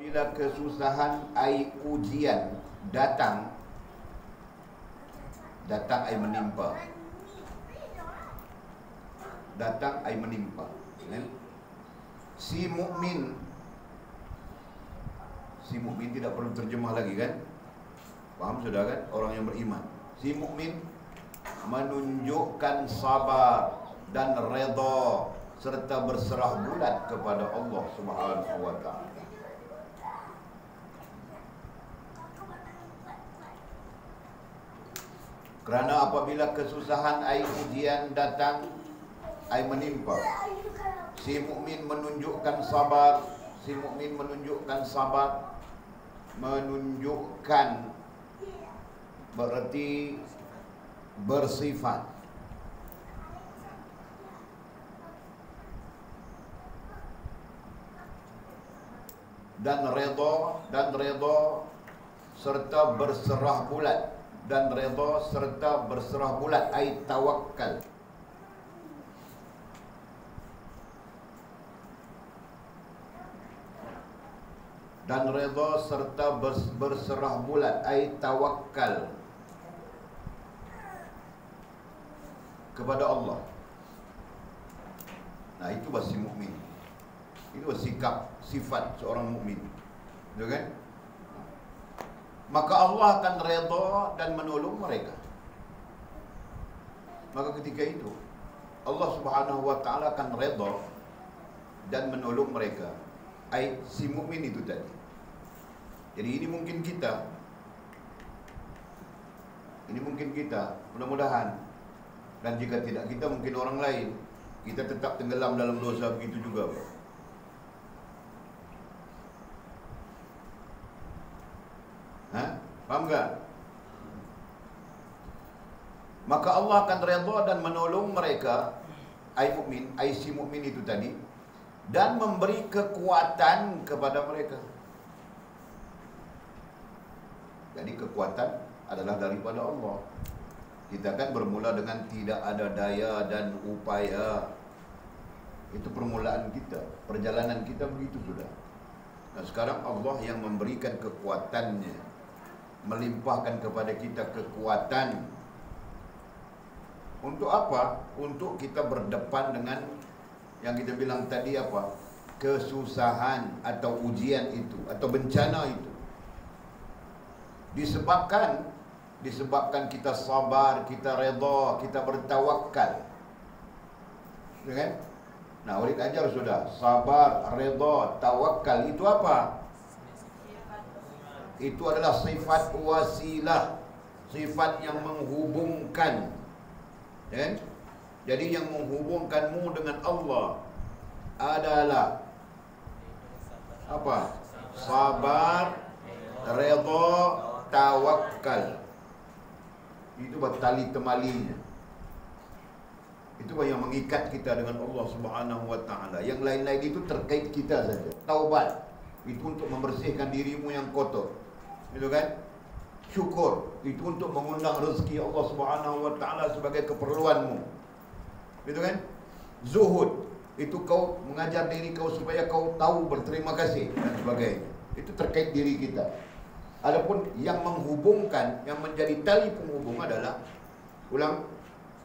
Bila kesusahan ai ujian datang ai menimpa. Datang ai menimpa. Si mukmin tidak perlu terjemah lagi kan? Paham sudah kan? Orang yang beriman. Si mukmin menunjukkan sabar dan redha serta berserah bulat kepada Allah Subhanahu wa taala. Kerana apabila kesusahan ai ujian datang ai menimpa, si mukmin menunjukkan sabar, menunjukkan berarti bersifat. Dan redha serta berserah bulat. Dan redha serta berserah bulat ai tawakkal. Dan redha serta berserah bulat ai tawakkal kepada Allah. Nah, itu bahasa mukmin. Itu sikap sifat seorang mukmin. Betul kan? Maka Allah akan redha dan menolong mereka. Maka ketika itu Allah Subhanahu wa taala akan redha dan menolong mereka. Ai si mukmin itu tadi. Jadi ini mungkin kita, mudah-mudahan. Dan jika tidak kita, mungkin orang lain. Kita tetap tenggelam dalam dosa begitu juga, Pak. Faham tak? Maka Allah akan redha dan menolong mereka, ai mukmin, ai si mukmin itu tadi, dan memberi kekuatan kepada mereka. Jadi kekuatan adalah daripada Allah. Kita kan bermula dengan tidak ada daya dan upaya. Itu permulaan kita, perjalanan kita begitu sudah. Nah, sekarang Allah yang memberikan kekuatannya, melimpahkan kepada kita kekuatan. Untuk apa? Untuk kita berdepan dengan yang kita bilang tadi apa? Kesusahan atau ujian itu atau bencana itu. Disebabkan kita sabar, kita redha, kita bertawakal. Ya kan? Nah, urid ajar sudah. Sabar, redha, tawakal itu apa? Itu adalah sifat wasilah, sifat yang menghubungkan. Ya? Jadi yang menghubungkanmu dengan Allah adalah apa? Sabar, redha, tawakal. Itu tali temalinya. Itu yang mengikat kita dengan Allah Subhanahu wa taala. Yang lain-lain itu terkait kita saja. Taubat itu untuk membersihkan dirimu yang kotor. Itu kan? Syukur itu untuk mengundang rezeki Allah Subhanahu wa taala sebagai keperluanmu. Itu kan? Zuhud itu kau mengajar diri kau supaya kau tahu berterima kasih dan sebagainya. Itu terkait diri kita. Adapun yang menghubungkan, yang menjadi tali penghubung adalah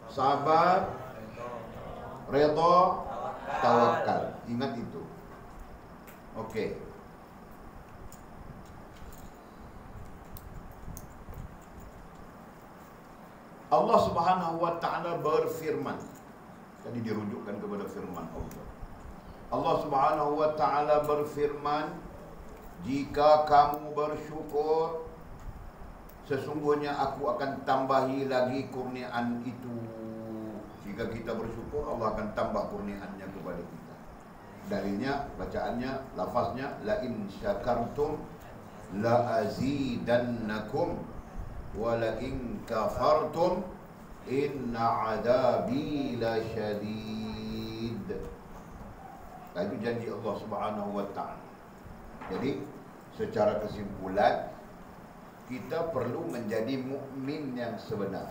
sabar, redha, tawakal. Ingat itu. Okey. Allah Subhanahu wa taala berfirman. Tadi dirujukkan kepada firman Allah. Allah Subhanahu wa taala berfirman, jika kamu bersyukur, sesungguhnya aku akan tambahi lagi kurniaan itu. Jika kita bersyukur, Allah akan tambah kurniaannya kepada kita. Dalilnya, bacaannya, lafaznya, la in syakartum la azidannakum wa la in kafartum inna adabi lasyadid. Itu janji Allah Subhanahu wa taala. Jadi secara kesimpulan, kita perlu menjadi mukmin yang sebenar.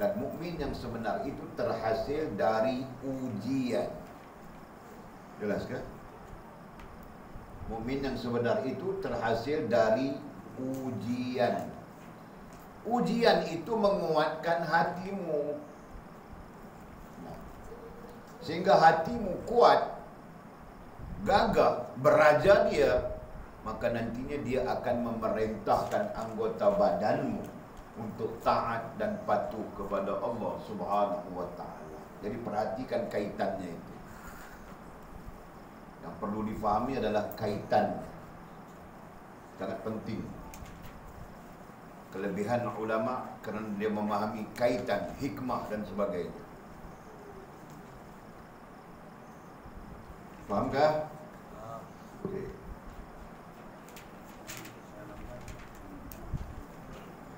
Dan mukmin yang sebenar itu terhasil dari ujian. Jelas kan? Mukmin yang sebenar itu terhasil dari ujian. Ujian itu menguatkan hatimu. Sehingga hatimu kuat, gagah, beraja dia, maka nantinya dia akan memerintahkan anggota badanmu untuk taat dan patuh kepada Allah Subhanahu wa ta'ala. Jadi perhatikan kaitannya itu. Yang perlu difahami adalah kaitan. Sangat penting. Kelebihan ulama kerana dia memahami kaitan, hikmah dan sebagainya. Fahamkah? Okey.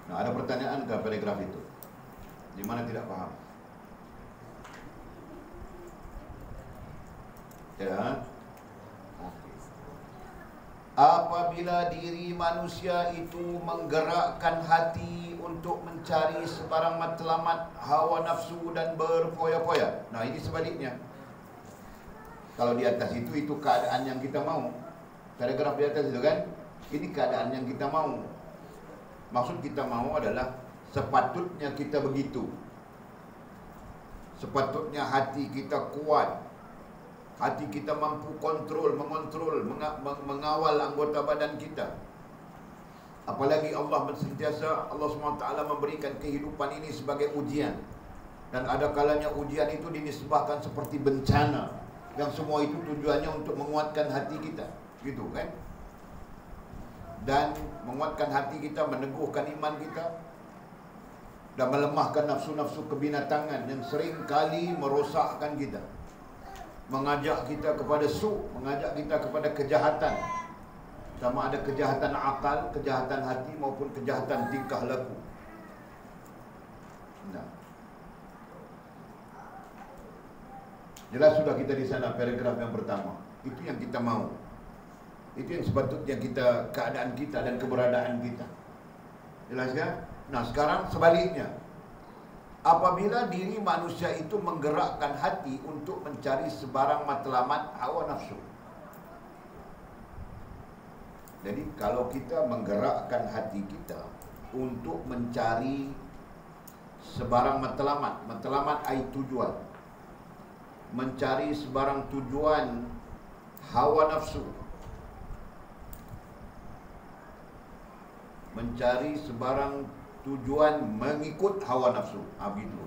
Nah, ada pertanyaan ke paragraf itu? Di mana tidak faham? Ya. Okey. Apabila diri manusia itu menggerakkan hati untuk mencari sebarang matlamat hawa nafsu dan berfoya-foya. Nah, ini sebaliknya. Kalau di atas itu keadaan yang kita mau. Paragraf di atas itu kan, ini keadaan yang kita mau. Maksud kita mau adalah sepatutnya kita begitu. Sepatutnya hati kita kuat. Hati kita mampu mengontrol, mengawal anggota badan kita. Apalagi Allah sentiasa, Allah SWT memberikan kehidupan ini sebagai ujian. Dan ada kalanya ujian itu dinisbahkan seperti bencana. Yang semua itu tujuannya untuk menguatkan hati kita, gitu kan? Dan menguatkan hati kita, meneguhkan iman kita, dan melemahkan nafsu-nafsu kebinatangan yang sering kali merosakkan kita, mengajak kita kepada mengajak kita kepada kejahatan, sama ada kejahatan akal, kejahatan hati maupun kejahatan tingkah laku. Nah, jelas sudah kita di sana paragraf yang pertama. Itu yang kita mau. Itu yang sepatutnya kita, keadaan kita dan keberadaan kita. Jelas kan? Nah, sekarang sebaliknya. Apabila diri manusia itu menggerakkan hati untuk mencari sebarang matlamat hawa nafsu. Jadi kalau kita menggerakkan hati kita untuk mencari sebarang matlamat ai tujuan, mencari sebarang tujuan hawa nafsu, mencari sebarang tujuan mengikut hawa nafsu, begitu.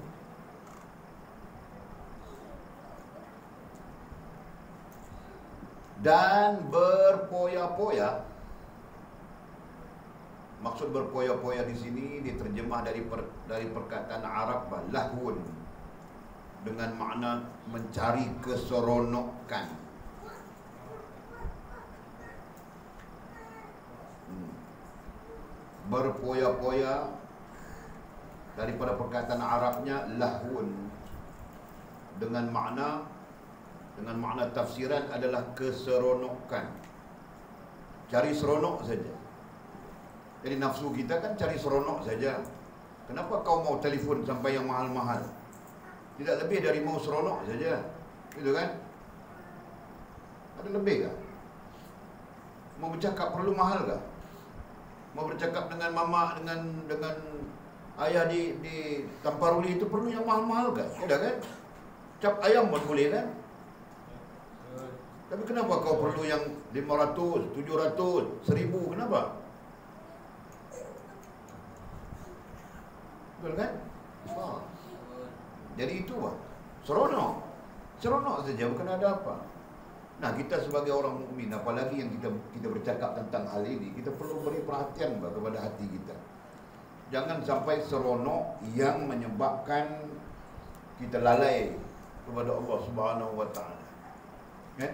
Dan berpoya-poya. Maksud berpoya-poya di sini diterjemah dari perkataan Arab lahun, dengan makna mencari keseronokan. Berpoya-poya daripada perkataan Arabnya lahun, dengan makna tafsiran adalah keseronokan. Cari seronok saja. Jadi nafsu kita kan cari seronok saja. Kenapa kau mau telefon sampai yang mahal-mahal? Tidak lebih dari mau seronok saja. Gitu kan? Ada lebih kah? Mau bercakap perlu mahal kah? Mau bercakap dengan mama, dengan ayah di Tamparuli itu perlu yang mahal-mahal kan? Tidak kan? Cap ayam pun boleh kan? Tapi kenapa kau perlu yang 500, 700, 1000? Kenapa? Betul kan? Jadi itu seronok. Seronok saja, bukan ada apa. Nah, kita sebagai orang mukmin, apalagi yang kita bercakap tentang hal ini, kita perlu beri perhatian kepada hati kita. Jangan sampai seronok yang menyebabkan kita lalai kepada Allah Subhanahu wa taala. Kan?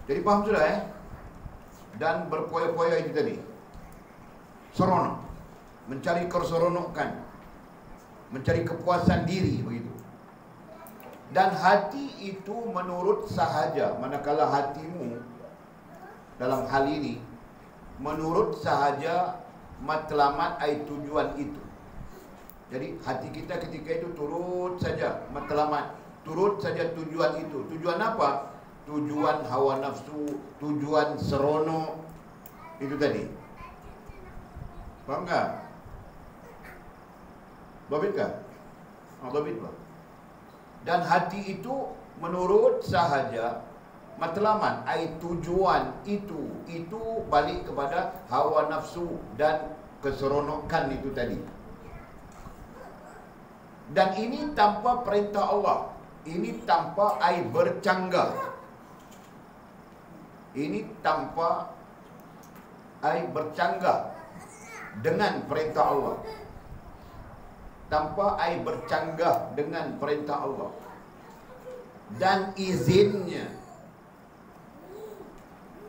Jadi faham sudah Dan berpoya-poya itu tadi. Seronok, mencari keseronokan, mencari kepuasan diri, begitu. Dan hati itu menurut sahaja, manakala hatimu dalam hal ini menurut sahaja matlamat ai tujuan itu. Jadi hati kita ketika itu turut saja matlamat turut saja tujuan itu. Tujuan apa? Tujuan hawa nafsu, tujuan seronok. Itu tadi. Faham tak? Dhabit kah? Dhabit bah. Dan hati itu menurut sahaja matlamat, tujuan itu balik kepada hawa nafsu dan keseronokan itu tadi. Dan ini tanpa perintah Allah. Ini tanpa bercanggah. Ini tanpa bercanggah dengan perintah Allah. Tanpa bercanggah dengan perintah Allah dan izinnya.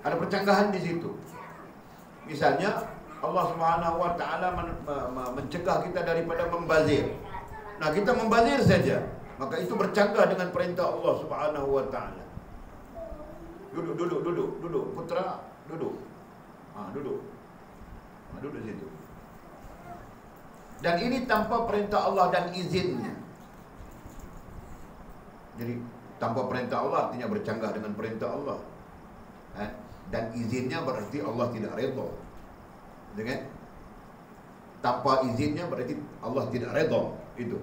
Ada percanggahan di situ. Misalnya Allah Subhanahu wa taala mencegah kita daripada membazir. Nah, kita membazir saja, maka itu bercanggah dengan perintah Allah Subhanahu wa taala. Duduk, putra, duduk. Duduk. Duduk di situ. Dan ini tanpa perintah Allah dan izinnya. Jadi tanpa perintah Allah artinya bercanggah dengan perintah Allah. Dan izinnya berarti Allah tidak redha. Gitu kan? Tanpa izinnya berarti Allah tidak redha. Itu.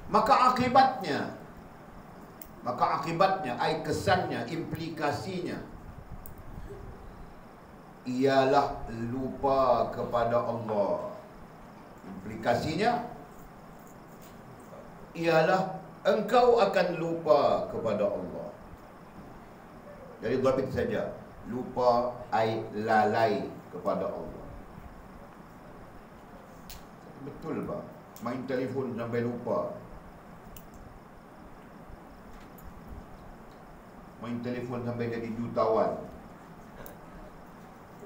Maka akibatnya, kesannya, implikasinya ialah lupa kepada Allah. Implikasinya ialah engkau akan lupa kepada Allah. Jadi dhabit saja, lupa lalai kepada Allah. Betul tak? Main telefon sampai lupa. Main telefon sampai jadi jutawan.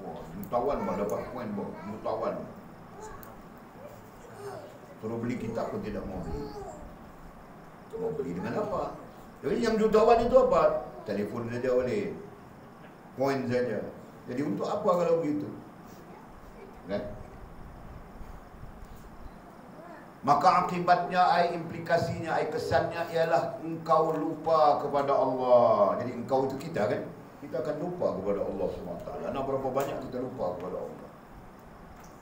Wah, jutawan bah dapat poin bah, jutawan. Suruh beli kitab pun tidak mau beli. Mau beli dengan apa? Jadi yang jutawan itu apa? Telefon saja boleh, poin saja. Jadi untuk apa kalau begitu? Kan? Maka akibatnya, implikasinya, kesannya ialah engkau lupa kepada Allah. Jadi engkau itu kita kan? Kita akan lupa kepada Allah SWT. Nah, berapa banyak kita lupa kepada Allah?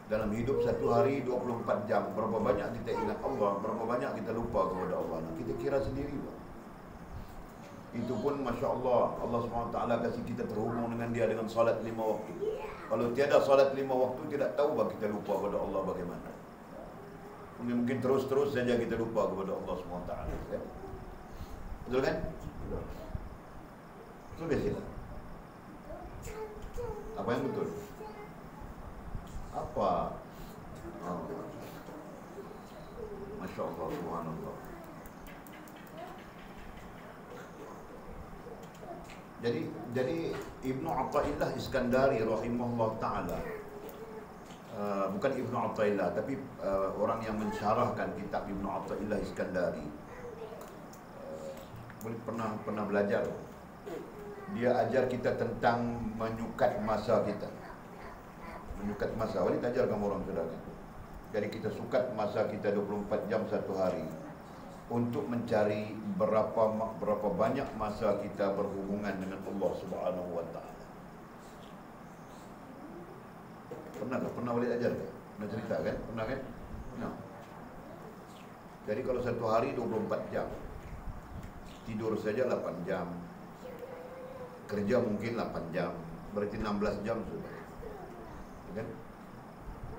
Dalam hidup satu hari 24 jam, berapa banyak kita ingat Allah, berapa banyak kita lupa kepada Allah. Nah, kita kira sendiri bah. Itu pun Masya Allah, Allah SWT kasih kita terhubung dengan dia dengan salat 5 waktu. Kalau tiada salat 5 waktu, tidak tahu bah kita lupa kepada Allah bagaimana. Mungkin terus-terus saja kita lupa kepada Allah SWT. Kan? Betul kan? Betul ke sila? Apa yang betul? Apa? Masya Allah, subhanallah. Jadi Ibnu Athaillah Iskandari rahimahullah ta'ala, bukan Ibnu Athaillah, tapi orang yang mensyarahkan kitab Ibnu Athaillah Iskandari, pernah belajar. Dia ajar kita tentang menyukat masa kita. Menyukat masa. Wali ajar kamu orang saudara. Jadi kita sukat masa kita 24 jam satu hari untuk mencari berapa banyak masa kita berhubungan dengan Allah Subhanahu wa taala. Pernah wali ajar ke? Pernah cerita kan? Pernah kan? Nah. Jadi kalau satu hari 24 jam, tidur saja 8 jam, kerja mungkin 8 jam, berarti 16 jam sudah. Kan?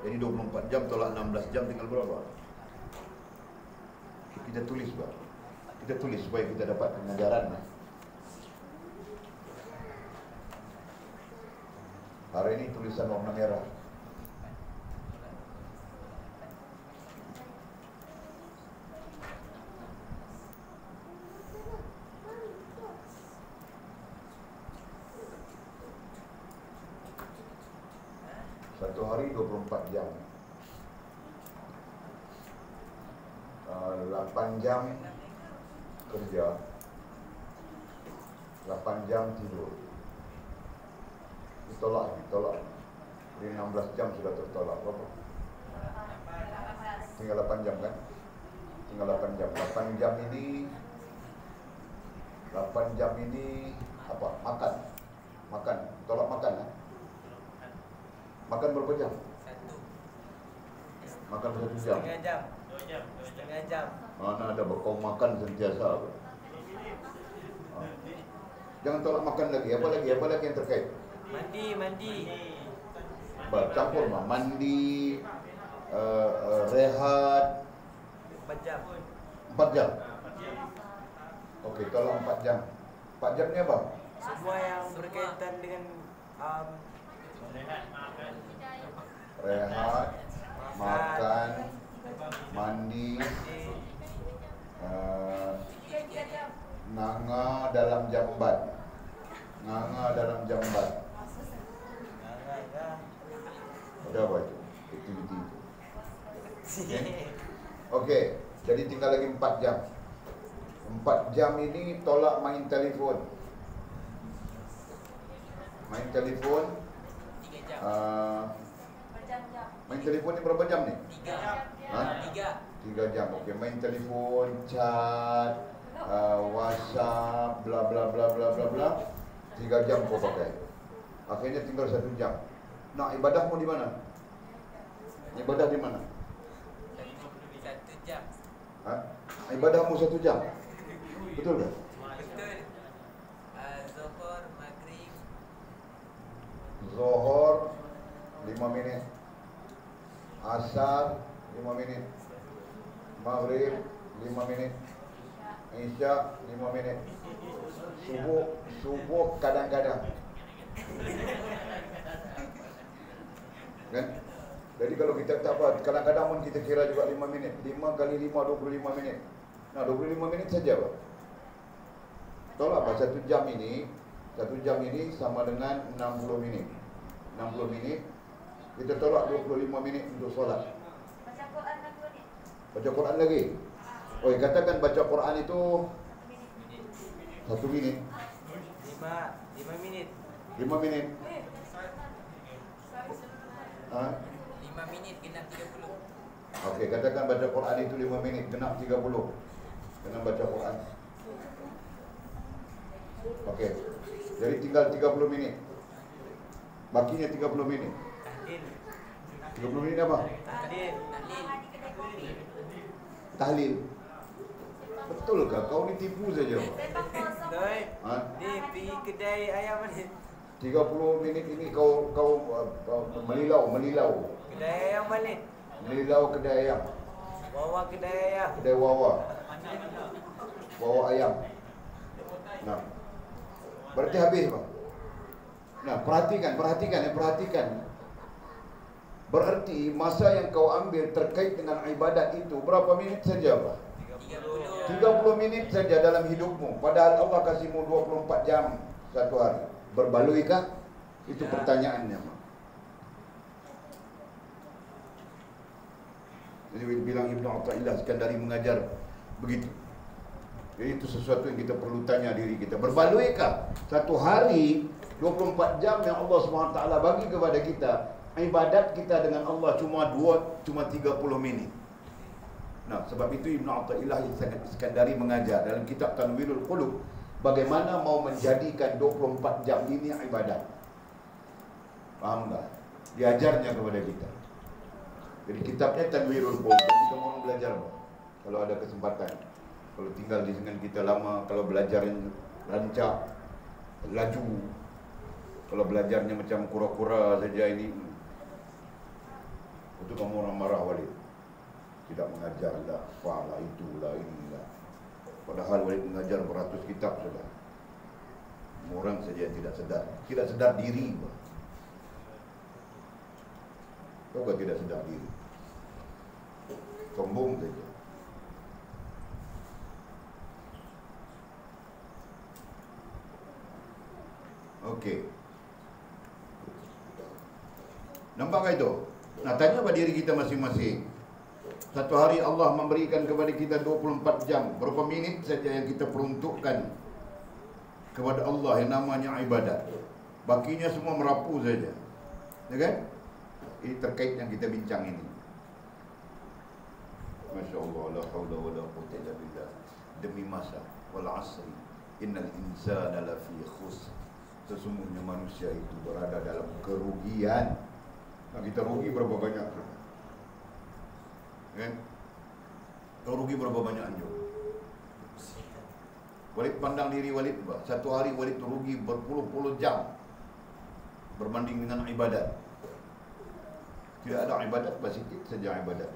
Jadi 24 jam tolak 16 jam tinggal berapa? Kita tulis bah. Kita tulis supaya kita dapat pengajaran. Hari ini tulisan warna merah. Satu hari 24 jam. 8 jam kerja, 8 jam tidur. Ditolak. Dari 16 jam sudah tertolak. Berapa? Tinggal 8 jam kan? tinggal 8 jam. 8 jam ini apa? Makan. Tolak makan lah. Makan berapa jam? 1. Makan 1 jam. Setengah jam. 2 jam. Setengah jam. Mana ada kau makan sentiasa. Jangan tolak makan lagi. Apa lagi yang terkait? Mandi. Campur mah. Mandi, rehat. 4 jam. 4 jam. Okey, tolak 4 jam. 4 jam ni apa? Semua yang berkaitan dengan rehat, makan, mandi, nganga dalam jamban. Ada apa itu? Aktiviti itu. Okey, jadi tinggal lagi 4 jam. 4 jam ini tolak main telefon. Main telefon 3 jam. Main telefon ni berapa jam ni? 3 jam. 3 jam. Okey, main telefon, chat, WhatsApp, bla bla bla bla bla bla. 3 jam kau pakai. Akhirnya tinggal 1 jam. Nak ibadahmu di mana? Ibadah di mana? 1 jam. Ibadahmu 1 jam. Betul tak? Betul. Zuhur, maghrib. Zuhur 5 minit. Asar 5 minit. Maghrib 5 minit. Isya 5 minit. Subuh kadang-kadang. Kan? Jadi kalau kita tak apa, kadang-kadang pun kita kira juga 5 minit. 5 kali 5 25 minit. Nah, 25 minit saja, Pak. Tahu apa? 1 jam ini sama dengan 60 minit. 60 minit kita tolak 25 minit untuk solat. Baca Quran lagi ni. Baca Quran lagi. Oh, katakan baca Quran itu 1 minit. 5 minit. 5 minit. 5 minit genap 30. Okey, katakan baca Quran itu 5 minit genap 30. Dengan baca Quran. Okey. Jadi tinggal 30 minit. Bakinya 30 minit. 30 minit apa? Tahlil. Betul ke? Kau ni tipu saja. Doi. Ni pergi kedai ayam ni. 30 minit ini kau melilau. Kedai ayam balik. Melilau kedai ayam. Bawa kedai ayam. Kedai wawa. Wawa ayam. Nah. Berarti habis, Pak. Nah, perhatikan. Berarti masa yang kau ambil terkait dengan ibadat itu berapa minit saja, Pak? 30 minit saja dalam hidupmu. Padahal Allah kasihmu 24 jam satu hari. Berbaluikah? Itu pertanyaannya, Pak. Jadi bilang Ibnu Athaillah Iskandari mengajar begitu. Jadi itu sesuatu yang kita perlu tanya diri kita. Berbaluikah satu hari 24 jam yang Allah SWT bagi kepada kita, ibadat kita dengan Allah cuma 30 minit. Nah, sebab itu Ibnu Athaillah Iskandari mengajar dalam kitab Tanwirul Qulub bagaimana mau menjadikan 24 jam ini ibadat. Faham tak? Diajarnya kepada kita. Jadi kitabnya Tanwirul Qulub. Jadi kamu orang belajar, kalau ada kesempatan. Kalau tinggal di dengan kita lama, kalau belajar yang rancak, laju, kalau belajarnya macam kura-kura saja ini, itu kamu orang marah balik. Tidak mengajar lah, apalah itulah inilah. Padahal Walid mengajar beratus kitab sudah. Orang saja yang tidak sedar diri. Tahu tak tidak sedar diri? Sombong saja. Okey. Nampak itu? Nah, tanya pada diri kita masing-masing. Satu hari Allah memberikan kepada kita 24 jam. Berapa minit saja yang kita peruntukkan kepada Allah yang namanya ibadat. Bakinya semua merapu saja. Ya kan? Ini terkait yang kita bincang ini. Masya Allah, la haula wa la quwwata illa billah. Demi masa, wal asri, innal insana lafi khusr. Sesungguhnya manusia itu berada dalam kerugian. Nah, kita rugi berapa banyak? Kan? Kau rugi berapa banyak anjur? Walid pandang diri Walid, satu hari Walid rugi berpuluh-puluh jam berbanding dengan ibadat. Tidak ada ibadat, sedikit saja ibadat.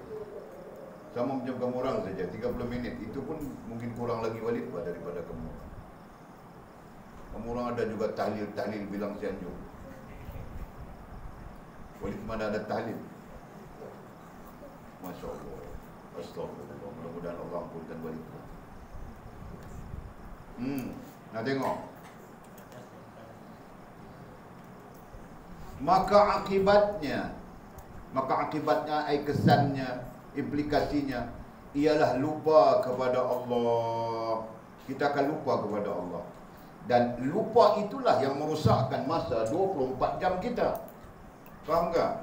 Sama macam kamu orang saja, 30 minit. Itu pun mungkin kurang lagi Walid daripada kamu. Kamu orang ada juga tahlil bilang sianjung. Walid mana ada tahlil? Masya Allah. Astagfirullah. Mudah-mudahan Allah ampunkan Walid. Nah tengok. Maka akibatnya, kesannya, implikasinya ialah lupa kepada Allah. Kita akan lupa kepada Allah. Dan lupa itulah yang merosakkan masa 24 jam kita. Faham tak?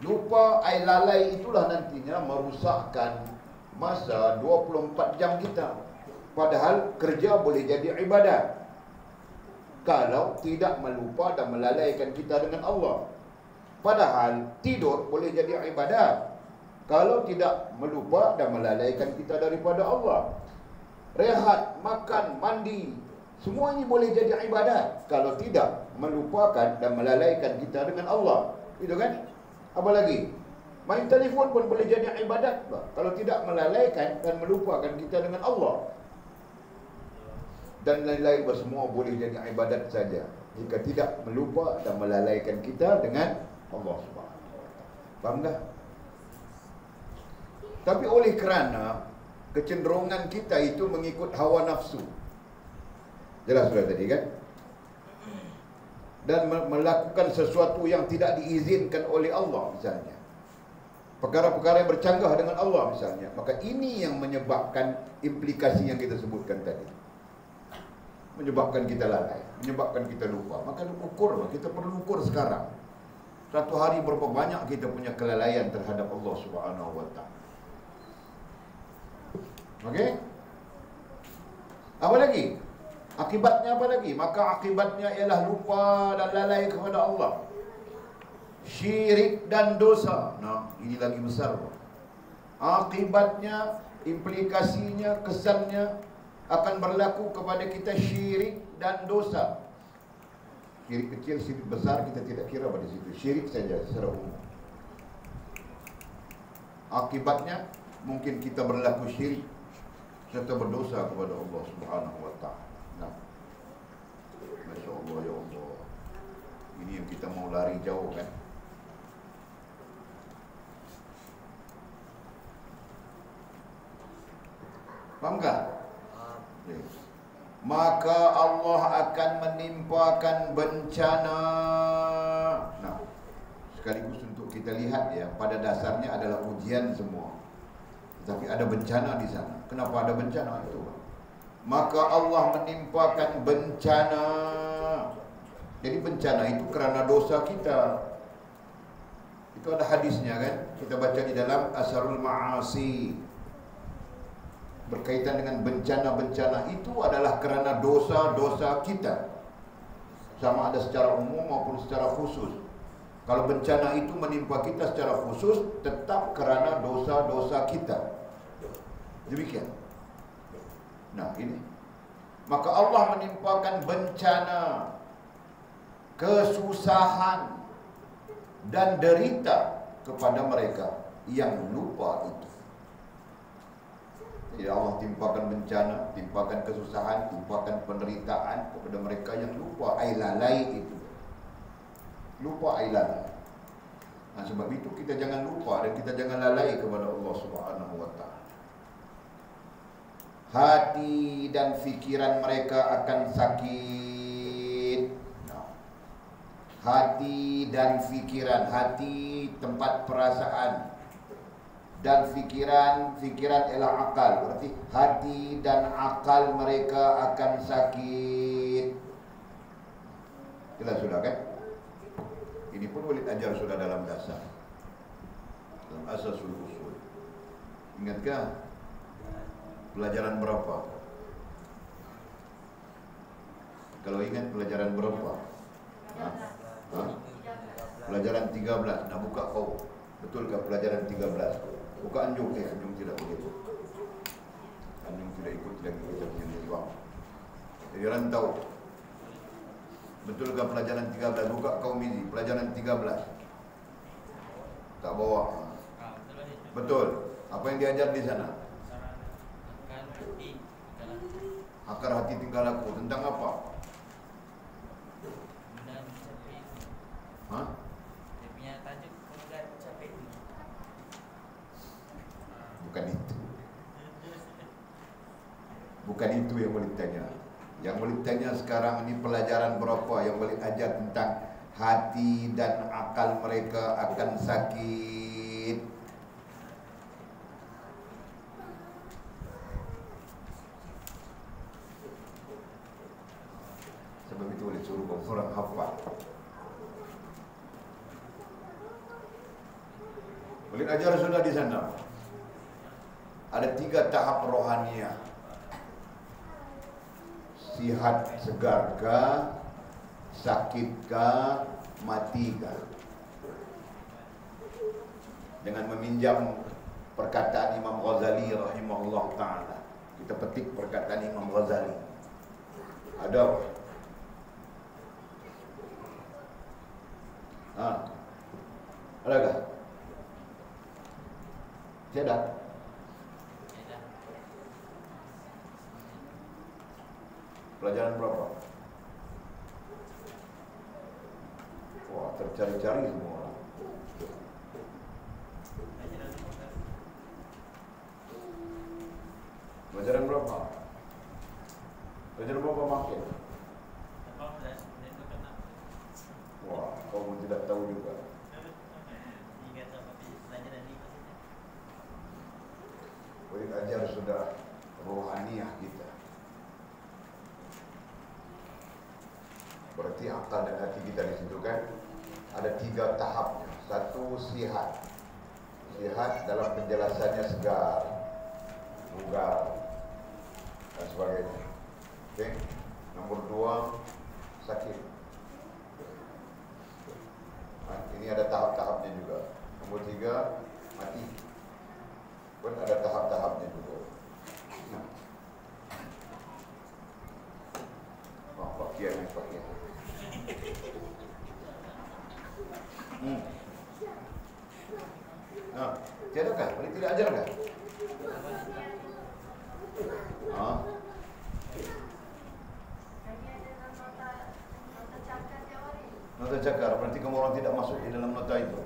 Lupa, lalai itulah nantinya merosakkan masa 24 jam kita. Padahal kerja boleh jadi ibadat kalau tidak melupa dan melalaikan kita dengan Allah. Padahal tidur boleh jadi ibadat kalau tidak melupa dan melalaikan kita daripada Allah. Rehat, makan, mandi, semua ini boleh jadi ibadat kalau tidak melupakan dan melalaikan kita dengan Allah. Itu kan? Apa lagi? Main telefon pun boleh jadi ibadat kalau tidak melalaikan dan melupakan kita dengan Allah. Dan lain-lain semua boleh jadi ibadat saja jika tidak melupa dan melalaikan kita dengan Allah Subhanahu wa taala. Faham tak? Tapi oleh kerana kecenderungan kita itu mengikut hawa nafsu. Jelas sudah tadi kan? Dan melakukan sesuatu yang tidak diizinkan oleh Allah misalnya. Perkara-perkara yang bercanggah dengan Allah misalnya. Maka ini yang menyebabkan implikasi yang kita sebutkan tadi. Menyebabkan kita lalai, menyebabkan kita lupa. Maka ukur, kita perlu ukur sekarang. Satu hari berapa banyak kita punya kelalaian terhadap Allah Subhanahu wa taala. Okey? Apa lagi? Akibatnya apa lagi? Maka akibatnya ialah lupa dan lalai kepada Allah. Syirik dan dosa. Nah, ini lagi besar. Akibatnya, implikasinya, kesannya akan berlaku kepada kita syirik dan dosa. Syirik kecil, syirik besar kita tidak kira pada situ. Syirik saja secara umum. Akibatnya mungkin kita berlaku syirik serta berdosa kepada Allah Subhanahu wa taala. Nah, Masya Allah, ya Allah. Ini yang kita mau lari jauh kan. Faham tak? Maka Allah akan menimpakan bencana. Nah, sekaligus untuk kita lihat ya, pada dasarnya adalah ujian semua. Tapi ada bencana di sana. Kenapa ada bencana itu? Maka Allah menimpakan bencana. Jadi bencana itu kerana dosa kita. Itu ada hadisnya kan? Kita baca di dalam Asharul Ma'asi. Berkaitan dengan bencana-bencana itu adalah kerana dosa-dosa kita. Sama ada secara umum maupun secara khusus. Kalau bencana itu menimpa kita secara khusus, tetap kerana dosa-dosa kita. Demikian. Nah ini. Maka Allah menimpakan bencana, kesusahan dan derita kepada mereka yang lupa itu. Ya Allah timpakan bencana, timpakan kesusahan, timpakan penderitaan kepada mereka yang lupa, lalai itu. Lupa, lalai. Nah sebab itu kita jangan lupa dan kita jangan lalai kepada Allah Subhanahu wa taala. Hati dan fikiran mereka akan sakit. Nah, hati dan fikiran, hati tempat perasaan. Dan fikiran ialah akal. Berarti hati dan akal mereka akan sakit. Jelas sudah kan? Ini pun Walid ajar sudah dalam dasar, dalam asasul usul. Ingatkah? Pelajaran berapa? Kalau ingat pelajaran berapa? Ha? Ha? Pelajaran 13. Nak buka kau. Betulkah pelajaran 13? Buka Anjung. Anjung tidak boleh. Anjung tidak ikut lagi kita punya nizam. Jadi rantau. Betulkah pelajaran 13? Buka kaum ini. Pelajaran 13. Tak bawa. Betul. Apa yang diajar di sana? Akar hati tingkah laku. Tentang apa? Ha? Dia punya tajuk pemuda capek. Bukan itu. Bukan itu yang boleh tanya. Yang boleh tanya sekarang ini pelajaran berapa yang boleh ajar tentang hati dan akal mereka akan sakit. Sebab itu boleh suruh orang hafal. Boleh ajar sudah di sana. Ada 3 tahap rohaniah. Sihat segarkah, sakitkah, matikah? Dengan meminjam perkataan Imam Ghazali rahimahullah ta'ala. Kita petik perkataan Imam Ghazali. Ada apa? Adakah? Tiada. Pelajaran berapa? Wah, tercari-cari semua orang. Pelajaran berapa? Pelajaran berapa makin? Wah, kamu tidak tahu juga. Boleh ajar sudah rohaniah kita. Berarti akal dan hati kita di situ kan ada 3 tahap. 1 sihat. Sihat dalam penjelasannya segar, bugar dan sebagainya. Okey. Nombor 2 sakit. Ini ada tahap-tahapnya juga. Nombor 3 mati. Pun ada tahap-tahapnya juga. Nah. Wah, pakaian. Nah, tiadakah? Boleh tidak ajarkah? Nota cakar, berarti kamu orang tidak masuk di dalam nota itu.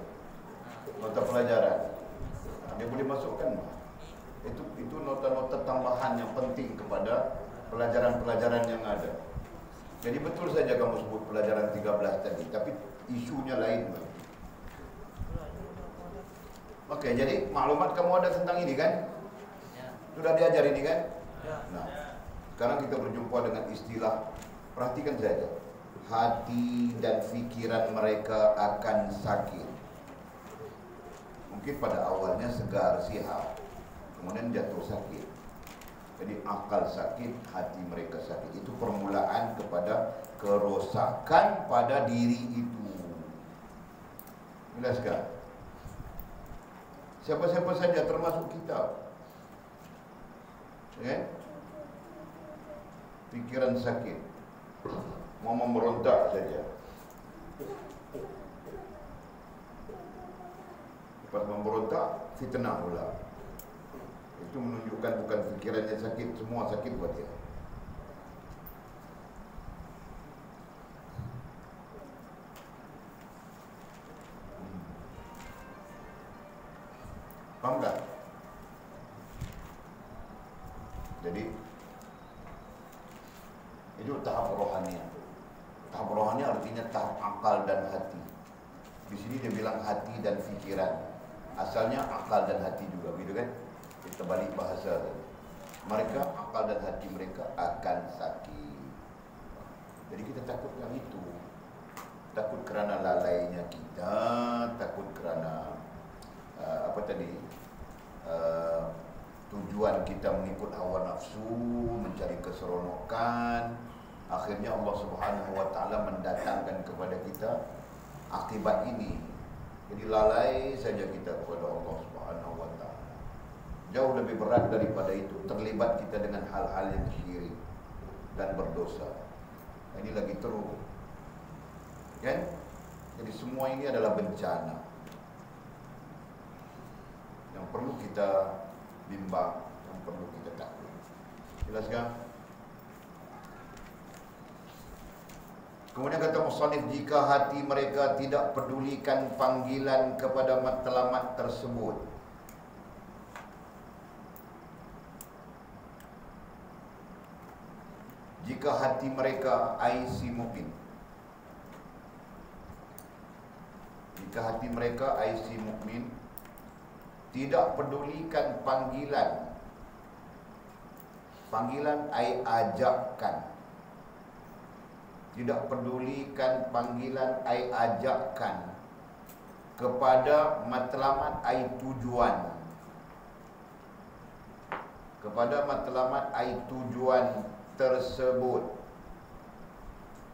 Nota pelajaran. Dia boleh masukkan. Itu nota-nota tambahan yang penting kepada pelajaran-pelajaran yang ada. Jadi betul saja kamu sebut pelajaran 13 tadi, tapi isunya lain. Okey, jadi maklumat kamu ada tentang ini kan? Sudah diajar ini kan? Nah, sekarang kita berjumpa dengan istilah, perhatikan saja. Hati dan fikiran mereka akan sakit. Mungkin pada awalnya segar, sihat, kemudian jatuh sakit. Jadi akal sakit, hati mereka sakit. Itu permulaan kepada kerosakan pada diri itu. Jelaskah? Siapa-siapa saja termasuk kita. Pikiran sakit, mau memberontak saja. Lepas memberontak, fitnah pula. Itu menunjukkan bukan fikirannya sakit, semua sakit buat dia. Faham tak? Jadi itu tahap rohaniah. Tahap rohaniah artinya tahap akal dan hati. Di sini dia bilang hati dan fikiran. Asalnya akal dan hati juga, gitu kan? Kita balik bahasa tadi. Mereka, akal dan hati mereka akan sakit. Jadi kita takut yang itu. Takut kerana lalainya kita, takut kerana apa tadi? tujuan kita mengikut hawa nafsu, mencari keseronokan, akhirnya Allah Subhanahu wa taala mendatangkan kepada kita akibat ini. Jadi lalai saja kita kepada Allah Subhanahu wa taala. Jauh lebih berat daripada itu, terlibat kita dengan hal-hal yang syirik dan berdosa. Ini lagi teruk. Kan? Jadi semua ini adalah bencana yang perlu kita bimbang, yang perlu kita takut. Jelas kan? Kemudian kata musannif, jika hati mereka tidak pedulikan panggilan kepada matlamat tersebut, jika hati mereka si mukmin, jika hati mereka si mukmin tidak pedulikan panggilan, panggilan ajakan, tidak pedulikan panggilan ajakan kepada matlamat tujuan, kepada matlamat tujuan tersebut.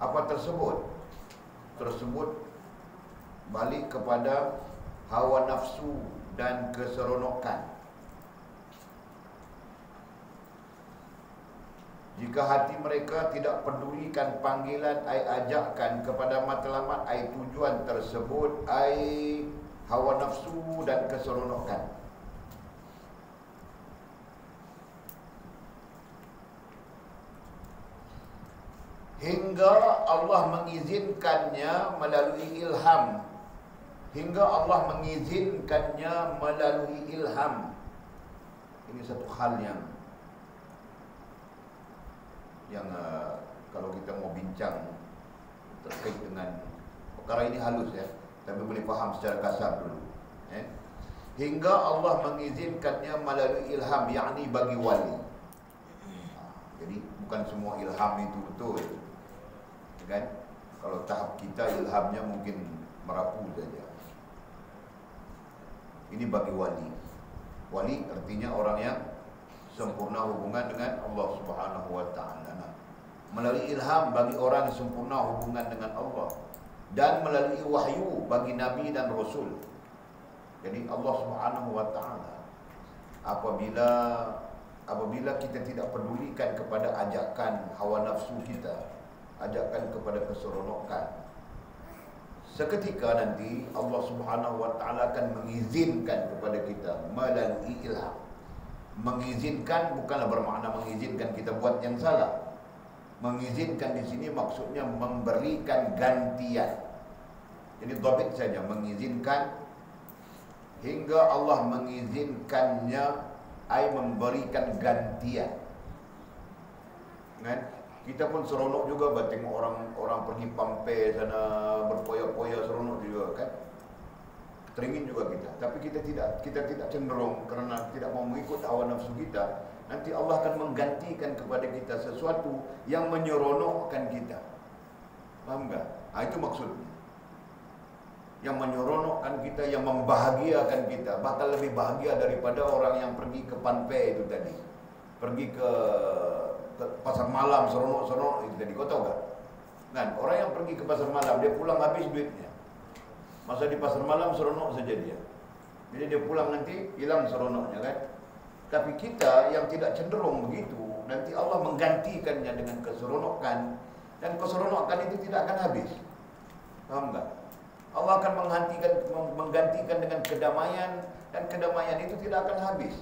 Apa tersebut? Tersebut balik kepada hawa nafsu dan keseronokan. Jika hati mereka tidak pedulikan panggilan ajakan kepada matlamat tujuan tersebut, hawa nafsu dan keseronokan, hingga Allah mengizinkannya melalui ilham, hingga Allah mengizinkannya melalui ilham. Ini satu hal yang kalau kita mau bincang terkait dengan perkara ini halus ya, tapi boleh faham secara kasar dulu. Hingga Allah mengizinkannya melalui ilham, yakni bagi wali. Jadi bukan semua ilham itu betul, kan? Kalau tahap kita ilhamnya mungkin merapu saja. Ini bagi wali. Wali artinya orang yang sempurna hubungan dengan Allah Subhanahu wa taala. Melalui ilham bagi orang yang sempurna hubungan dengan Allah, dan melalui wahyu bagi nabi dan rasul. Jadi Allah Subhanahu wa taala apabila kita tidak pedulikan kepada ajakan hawa nafsu kita, ajakan kepada keseronokan, seketika nanti Allah Subhanahu wa taala akan mengizinkan kepada kita melalui ilham. Mengizinkan bukanlah bermakna mengizinkan kita buat yang salah. Mengizinkan di sini maksudnya memberikan gantian. Jadi dhabit saja, mengizinkan, hingga Allah mengizinkannya, memberikan gantian. Kan? Kita pun seronok juga tengok orang pergi pampai sana berpoya-poya, seronok juga kan. Teringin juga kita, tapi kita tidak cenderung kerana tidak mau mengikut hawa nafsu kita. Nanti Allah akan menggantikan kepada kita sesuatu yang menyeronokkan kita. Faham tak? Itu maksudnya. Yang menyeronokkan kita, yang membahagiakan kita, bahkan lebih bahagia daripada orang yang pergi ke panpai itu tadi, pergi ke pasar malam seronok-seronok itu tadi. Kau tahu tak? Kan orang yang pergi ke pasar malam, dia pulang habis duitnya. Masa di pasar malam seronok saja dia. Jadi dia pulang nanti hilang seronoknya kan. Tapi kita yang tidak cenderung begitu, nanti Allah menggantikannya dengan keseronokan, dan keseronokan itu tidak akan habis. Faham tak? Allah akan menggantikan dengan kedamaian, dan kedamaian itu tidak akan habis.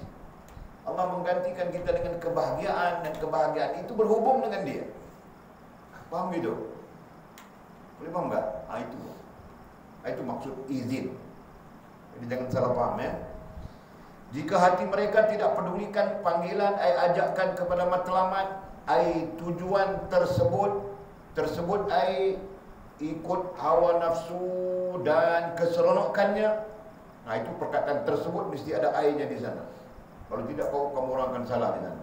Allah menggantikan kita dengan kebahagiaan, dan kebahagiaan itu berhubung dengan dia. Faham gitu? Boleh faham tak? Itu maksud izin. Jadi jangan salah paham ya. Jika hati mereka tidak pedulikan panggilan ajakan kepada matlamat tujuan tersebut ikut hawa nafsu dan keseronokannya. Nah itu perkataan tersebut mesti ada nya di sana. Kalau tidak kamu orang akan salah di sana.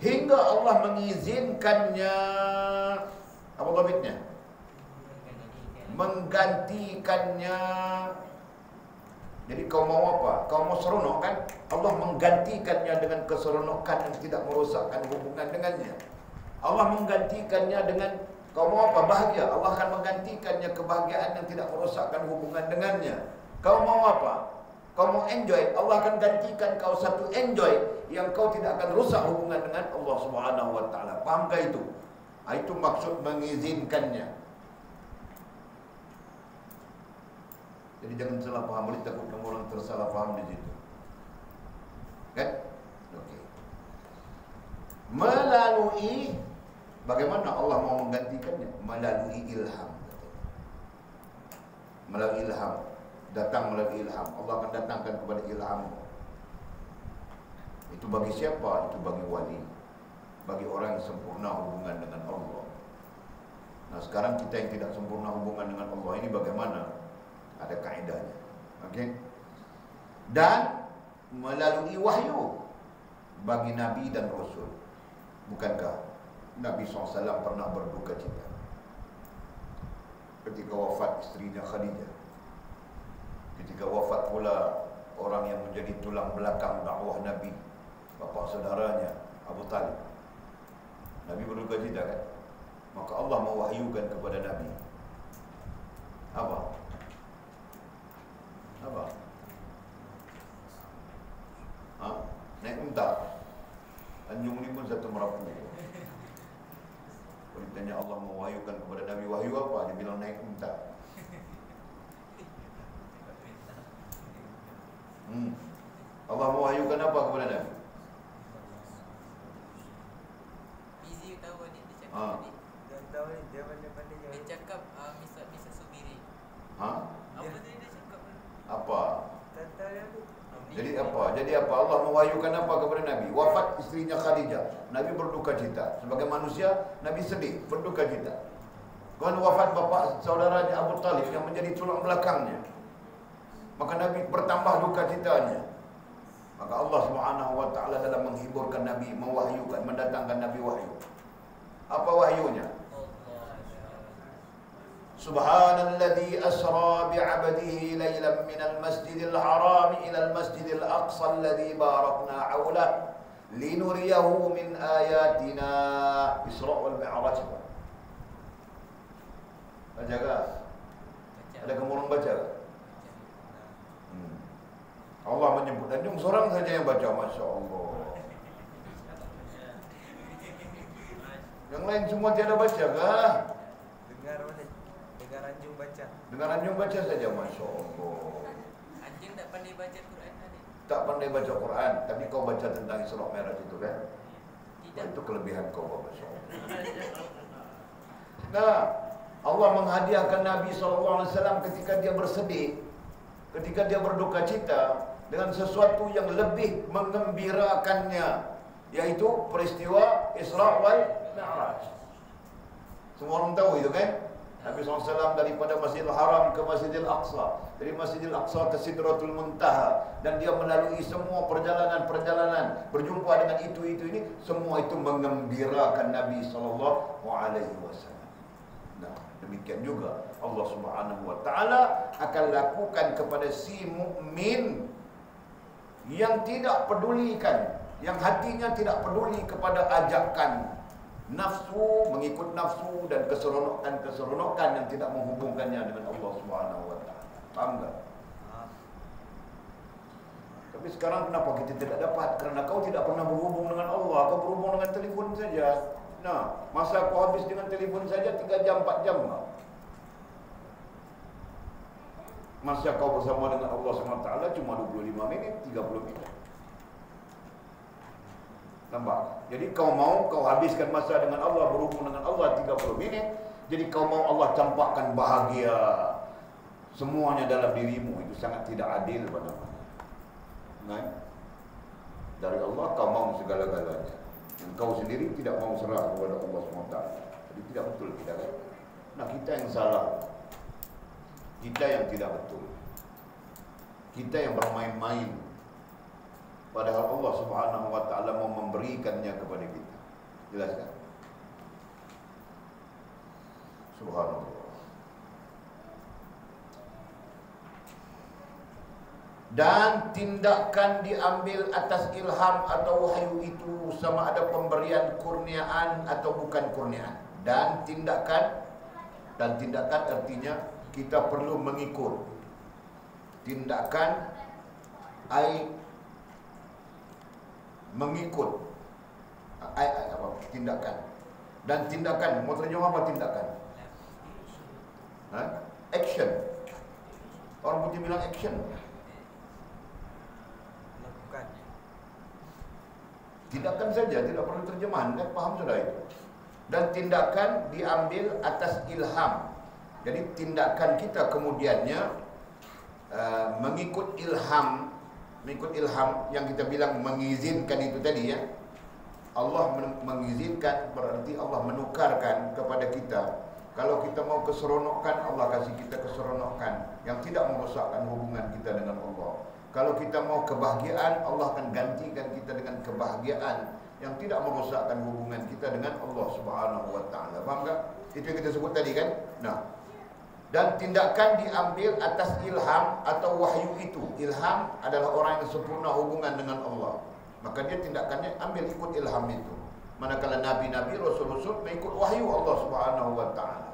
Hingga Allah mengizinkannya, apa dhabitnya? Menggantikannya Jadi kau mau apa? Kau mau seronok kan? Allah menggantikannya dengan keseronokan yang tidak merosakkan hubungan dengannya. Allah menggantikannya dengan kau mau apa? Bahagia. Allah akan menggantikannya kebahagiaan yang tidak merosakkan hubungan dengannya. Kau mau apa? Kau mau enjoy, Allah akan gantikan kau satu enjoy yang kau tidak akan rusak hubungan dengan Allah Subhanahu wa taala. Fahamkah itu? Itu maksud mengizinkannya. Jadi jangan salah paham, boleh takut kamu orang tersalah paham di situ. Kan? Okey. Melalui bagaimana Allah mau menggantikannya? Melalui ilham. Melalui ilham. Datang melalui ilham. Allah akan datangkan kepada ilham. Itu bagi siapa? Itu bagi wali. Bagi orang yang sempurna hubungan dengan Allah. Nah sekarang kita yang tidak sempurna hubungan dengan Allah ini bagaimana? Ada kaedahnya. Okey. Dan melalui wahyu bagi Nabi dan Rasul. Bukankah Nabi SAW pernah berduka cita ketika wafat isterinya Khadijah? Ketika wafat pula orang yang menjadi tulang belakang dakwah Nabi, bapa saudaranya Abu Talib. Nabi berduka cita kan? Maka Allah mewahyukan kepada Nabi. Apa? Apa? Ha? Naik unta. Tanjung ni pun satu merapu. Kalau ditanya Allah mewahyukan kepada Nabi, wahyu apa? Dia bilang naik unta. Allah mewahyukan apa kepada Nabi? Busy tahu ni dia cakap tadi. Dia tahu ni dia pandai-pandai Dia cakap Misa Subiri. Ha? Apa tadi dia cakap? Apa? tak tahu dia tu. Jadi apa? Jadi apa? Allah mewahyukan apa kepada Nabi? Wafat isterinya Khadijah. Nabi berduka cita. Sebagai manusia, Nabi sedih, berduka cita. Kalau wafat bapa saudaranya Abu Talib yang menjadi tulang belakangnya, maka Nabi bertambah duka citanya. Maka Allah Subhanahu wa taala dalam menghiburkan Nabi, mewahyukan, mendatangkan Nabi wahyu. Apa wahyunya? Subhanalladzi asra bi'abdihi lailan minal masjidil haram ilal masjidil aqsa alladzi barakna hawla linuriyahu min ayatina. Isra wal Mi'raj. Baca ke? Ada kamu orang baca? Allah menyebut dan cuma seorang saja yang baca, Masya Allah. Yang lain semua tiada baca kah? Dengar mana? Dengar anjung baca. Dengar anjung baca saja, Masya Allah. Anjing tak pandai baca Quran tadi. Tak pandai baca Quran, tapi kau baca tentang Isra Mi'raj itu kan? Tidak. Itu kelebihan kau, Masya Allah. Nah, Allah menghadiahkan Nabi SAW ketika dia bersedih, ketika dia berduka cita dengan sesuatu yang lebih mengembirakannya, yaitu peristiwa Isra wal Mi'raj. Semua orang tahu itu kan? Nabi SAW daripada Masjidil Haram ke Masjidil Aqsa, dari Masjidil Aqsa ke Sidratul Muntaha, dan dia melalui semua perjalanan-perjalanan berjumpa dengan itu ini, semua itu mengembirakan Nabi SAW. Nah, demikian juga Allah Subhanahu wa taala akan lakukan kepada si mukmin yang tidak pedulikan, yang hatinya tidak peduli kepada ajakan nafsu, mengikut nafsu dan keseronokan yang tidak menghubungkannya dengan Allah Subhanahu wa taala. Faham tak? Tapi sekarang kenapa kita tidak dapat? Karena kau tidak pernah berhubung dengan Allah, kau berhubung dengan telefon saja. Nah, masa kau habis dengan telefon saja 3 jam, 4 jam lah. Masa kau bersama dengan Allah SWT cuma 25 minit, 30 minit. Nampak? Jadi kau mau kau habiskan masa dengan Allah, berhubung dengan Allah 30 minit. Jadi kau mau Allah campakkan bahagia semuanya dalam dirimu. Itu sangat tidak adil pada mana. Kan? Dari Allah kau mau segala-galanya. Engkau sendiri tidak mau serah kepada Allah SWT. Jadi tidak betul kita kan? Nah, kita yang salah. Kita yang tidak betul. Kita yang bermain-main. Padahal Allah Subhanahu wa taala mau memberikannya kepada kita. Jelas kan? Subhanallah. Dan tindakan diambil atas ilham atau wahyu itu sama ada pemberian kurniaan atau bukan kurniaan. Dan tindakan artinya kita perlu mengikut. Tindakan mengikut apa tindakan. Dan tindakan, mau terjemah apa tindakan? Action. Orang putih bilang action. Lakukan. Tindakan saja, tidak perlu terjemahan, kan paham sudah itu. Dan tindakan diambil atas ilham. Jadi tindakan kita kemudiannya mengikut ilham yang kita bilang mengizinkan itu tadi ya. Allah mengizinkan berarti Allah menukarkan kepada kita. Kalau kita mau keseronokan, Allah kasih kita keseronokan yang tidak merosakkan hubungan kita dengan Allah. Kalau kita mau kebahagiaan, Allah akan gantikan kita dengan kebahagiaan yang tidak merosakkan hubungan kita dengan Allah Subhanahu wa taala. Faham tak? Itu yang kita sebut tadi kan? Nah, dan tindakan diambil atas ilham atau wahyu itu. Ilham adalah orang yang sempurna hubungan dengan Allah. Maka dia tindakannya ambil ikut ilham itu. Manakala nabi-nabi, rasul-rasul mengikut wahyu Allah Subhanahu wa taala.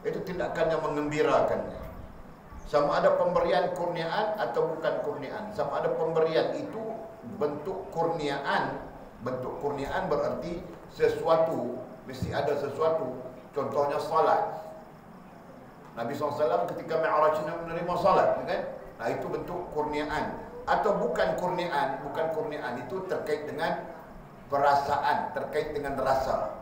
Itu tindakan yang mengembirakannya. Sama ada pemberian kurniaan atau bukan kurniaan. Sama ada pemberian itu bentuk kurniaan. Bentuk kurniaan berarti sesuatu, mesti ada sesuatu. Contohnya salat. Nabi SAW ketika Mi'rajnya menerima salat, kan? Nah itu bentuk kurniaan. Atau bukan kurniaan. Bukan kurniaan itu terkait dengan perasaan, terkait dengan rasa.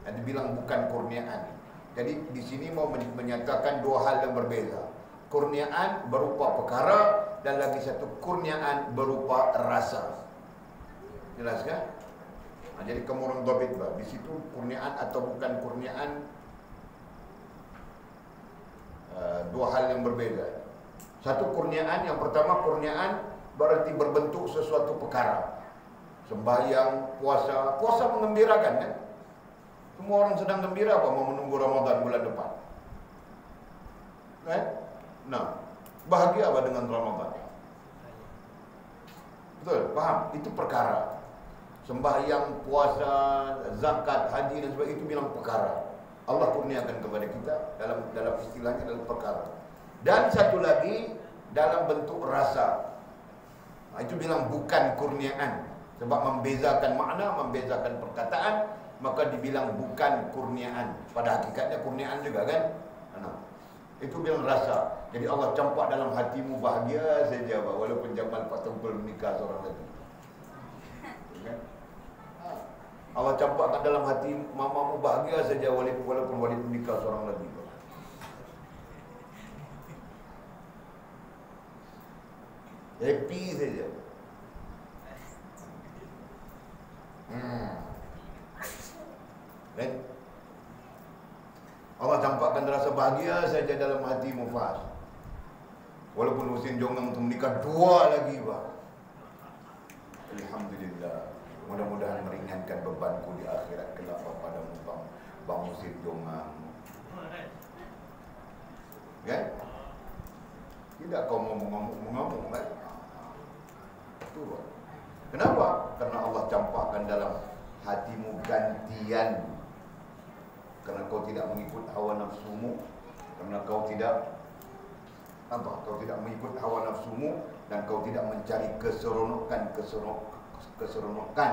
Yang dibilang bukan kurniaan. Jadi di sini mau menyatakan dua hal yang berbeza. Kurniaan berupa perkara dan lagi satu kurniaan berupa rasa. Jelas kan? Nah, jadi kemurung dobit di situ kurniaan atau bukan kurniaan dua hal yang berbeda. Satu kurniaan, yang pertama kurniaan berarti berbentuk sesuatu perkara. Sembahyang, puasa mengembirakan kan? Semua orang sedang gembira apa mau menunggu Ramadan bulan depan. Kan? Nah, bahagia apa dengan Ramadan? Betul, paham? Itu perkara. Sembahyang, puasa, zakat, haji dan sebagainya itu bilang perkara. Allah kurniakan kepada kita dalam istilahnya dalam perkara. Dan satu lagi dalam bentuk rasa. Nah, itu bilang bukan kurniaan. Sebab membezakan makna, membezakan perkataan, maka dibilang bukan kurniaan. Pada hakikatnya kurniaan juga kan? Nah, itu bilang rasa. Jadi Allah campak dalam hatimu bahagia saja walaupun Jamal Pak Tengkul menikah seorang lagi. Kan? Allah campakkan dalam hati mamamu bahagia saja walaupun Walid menikah seorang lagi. Happy saja. Kan? Allah tampakkan rasa bahagia saja dalam hati Mufas. Walaupun Husin Jongang untuk menikah dua lagi, Pak. Alhamdulillah. Mudah-mudahan meringankan bebanku di akhirat kelak pada Bang Husin Jongang. Kan? Tidak kau ngomong kan? Itu, Pak. Kenapa? Karena Allah campakkan dalam hatimu gantian. Karena kau tidak mengikut hawa nafsumu, karena kau tidak mengikut hawa nafsumu dan kau tidak mencari keseronokan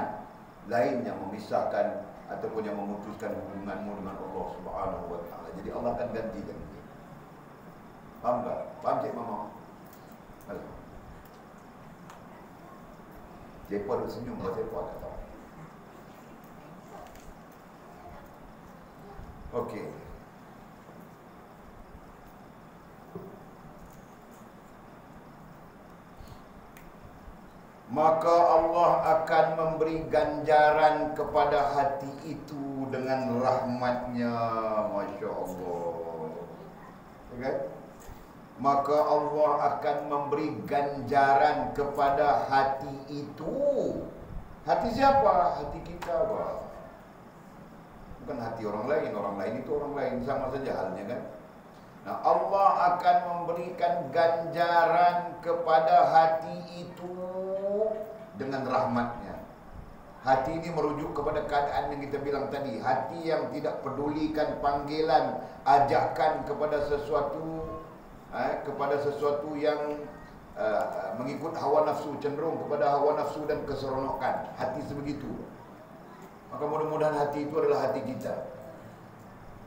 lain yang memisahkan ataupun yang memutuskan hubunganmu dengan Allah Subhanahu wa taala. Jadi Allah akan gantikan. Paham tak? Paham Cik Mama? Cik Puan senyum, Cik Puan tak tahu. Okey. Maka Allah akan memberi ganjaran kepada hati itu dengan rahmatnya. Masya Allah. Okay? Maka Allah akan memberi ganjaran kepada hati itu. Hati siapa? Hati kita, Pak. Bukan hati orang lain itu orang lain, sama saja halnya kan. Nah, Allah akan memberikan ganjaran kepada hati itu dengan rahmatnya. Hati ini merujuk kepada keadaan yang kita bilang tadi. Hati yang tidak pedulikan panggilan, ajakan kepada sesuatu yang mengikut hawa nafsu, cenderung kepada hawa nafsu dan keseronokan. Hati sebegitu. Maka mudah-mudahan hati itu adalah hati kita.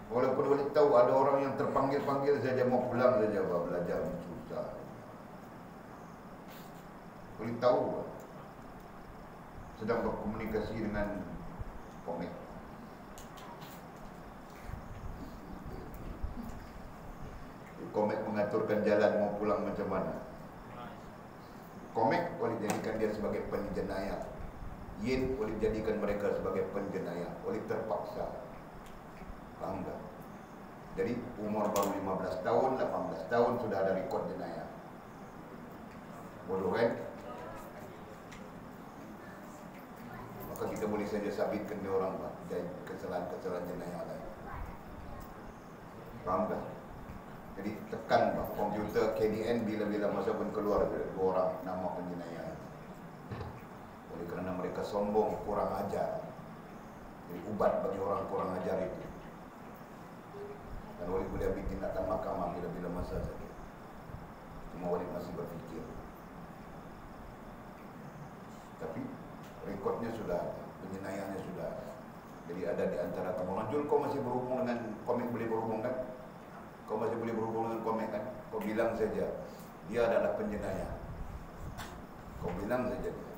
Walaupun boleh tahu ada orang yang terpanggil-panggil saja mau pulang saja, belajar susah. Boleh tahu sedang berkomunikasi dengan komik. Komik mengaturkan jalan mau pulang macam mana. Komik boleh jadikan dia sebagai penjenayah. Yin boleh jadikan mereka sebagai penjenayah oleh terpaksa. Faham tak? Jadi umur baru 15 tahun, 18 tahun sudah ada rekod jenayah. Bodoh kan? Maka kita boleh saja sabitkan dia orang kesalahan-kesalahan jenayah lain. Faham tak? Jadi tekan komputer KDN bila-bila masa pun keluar 2 orang nama penjenayah. Oleh kerana mereka sombong, kurang ajar. Jadi ubat bagi orang kurang ajar itu. Dan wali boleh ambil tindakan mahkamah bila-bila masa saja. Cuma wali masih berfikir. Tapi rekodnya sudah ada, penjenayahnya sudah ada. Jadi ada di antara kamu. Ranjul, kau masih berhubung dengan komik, boleh berhubung kan? Kau masih boleh berhubung dengan komik kan? Kau bilang saja dia adalah penjenayah. Kau bilang saja dia.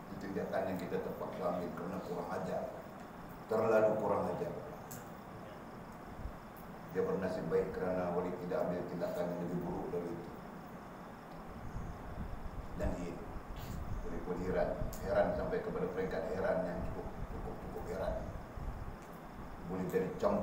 Itu tindakan yang kita terpaksa ambil kerana kurang ajar. Terlalu kurang ajar. Dia bernasib baik kerana wali tidak ambil tindakan yang lebih buruk dari itu. Dan ini wali pun heran sampai kepada peringkat heran yang cukup heran. Boleh jadi campur